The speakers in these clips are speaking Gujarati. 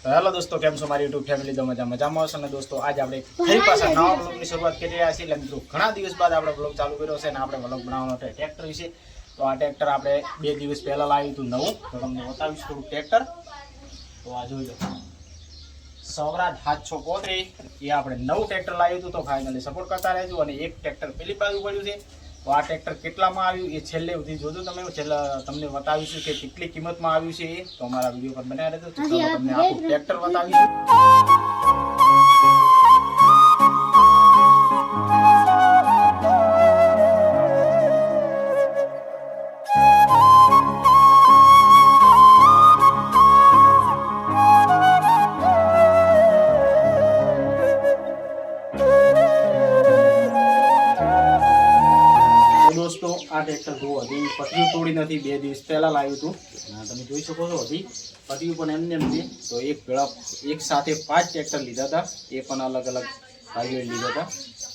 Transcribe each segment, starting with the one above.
હેલો દોસ્તો, કેમ છો મારી યુટ્યુબ ફેમિલી? તો મજામાં હશો ને દોસ્તો. આજે આપણે ફરી પાછા નવા બ્લોગની શરૂઆત કરી રહ્યા છીએ. મિત્રો ઘણા દિવસ બાદ આપણે બ્લોગ ચાલુ કર્યો છે અને આપણે બ્લોગ બનાવવાનો છે ટ્રેક્ટર વિશે. તો આ ટ્રેક્ટર આપણે 2 દિવસ પહેલા લાવ્યું હતું નવું, તો તમને બતાવીશ થોડું ટ્રેક્ટર. તો આ જોઈ લો, સ્વરાજ 735 એ આપણે નવું ટ્રેક્ટર લાવ્યું હતું. તો ફાઇનલી સપોર્ટ કરતા રહેજો. અને એક ટ્રેક્ટર પેલી બાજુ પડ્યું છે. તો આ ટ્રેક્ટર કેટલામાં આવ્યું એ છેલ્લે સુધી જોજો તમે. છેલ્લે તમને બતાવીશું કે કેટલી કિંમતમાં આવ્યું છે એ. તો અમારા વિડીયો પર બનાવી રહેજો. તો તમને આખું ટ્રેક્ટર બતાવીશું. દોસ્તો, આ ટ્રેક્ટર જુઓ, હજી પટ્ટીઓ તોડી નથી. 2 દિવસ પહેલા લાવ્યું હતું. તમે જોઈ શકો છો, હજી પટ્ટીઓ પણ એમને એમ છે. તો એક સાથે 5 ટ્રેક્ટર લીધા હતા. એ પણ અલગ અલગ ભાઈઓએ લીધા હતા.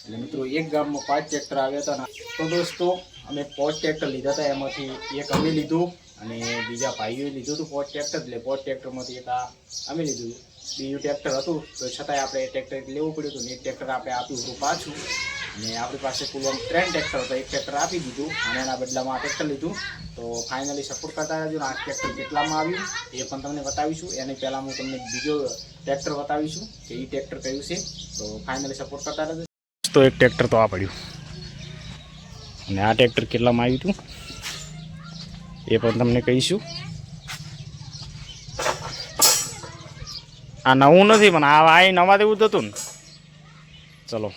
એટલે મિત્રો એક ગામમાં 5 ટ્રેક્ટર આવ્યા હતા. તો દોસ્તો, અમે 5 ટ્રેક્ટર લીધા હતા. એમાંથી એક અમે લીધું અને બીજા ભાઈઓએ લીધું હતું 5 ટ્રેક્ટર. એટલે 5 ટ્રેક્ટરમાંથી એક અમે લીધું. બીજું ટ્રેક્ટર હતું તો છતાંય આપણે ટ્રેક્ટર લેવું પડ્યું હતું. ને એક ટ્રેક્ટર આપણે આપ્યું હતું પાછું. અને આપણી પાસે કુલ 3 ટ્રેક્ટર હતા. એક ટ્રેક્ટર આપી દીધું અને એના બદલામાં આ ટ્રેક્ટર લીધું. તો ફાઇનલી સપોર્ટ કરતા રહેજો. આ ટ્રેક્ટર કેટલામાં આવ્યું એ પણ તમને બતાવીશું. એની પહેલાં હું તમને બીજો ટ્રેક્ટર બતાવીશું કે એ ટ્રેક્ટર કયું છે. તો ફાઇનલી સપોર્ટ કરતા રહેજો. તો એક ટ્રેક્ટર તો આ પડ્યું અને આ ટ્રેક્ટર કેટલામાં આવ્યું હતું એ પણ તમને કહીશું. આ નવું નથી પણ આ નવા દેવું જ હતું ને. ચલો,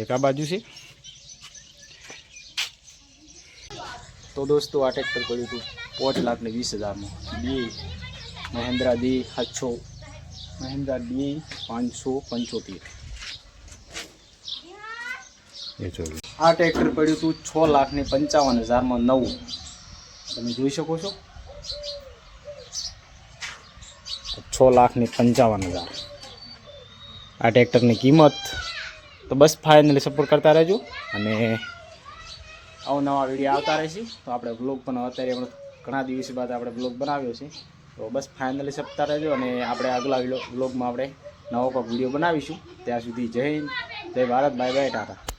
એક આ બાજુ છે. તો દોસ્તો, આ ટ્રેક્ટર પડ્યું હતું 5,20,000માં. મહિન્દ્રા મહિન્દ્રા D575. આ ટ્રેક્ટર પડ્યું હતું 6,55,000માં નવું. તમે જોઈ શકો છો, 6,55,000 આ ટ્રેક્ટરની કિંમત. તો બસ ફાઇનલી સપોર્ટ કરતા રહેજો. અને અવનવા વિડીયો આવતા રહેશે. તો આપણે બ્લોગ પણ અત્યારે ઘણા દિવસ બાદ આપણે બ્લોગ બનાવ્યો છે. તો બસ ફાઇનલી સપતા રહેજો. અને આપણે આગલા બ્લોગમાં આપણે નવો કોઈ વિડીયો બનાવીશું. ત્યાં સુધી જય હિન્દ, જય ભારત, બાય બાય, ટાટા.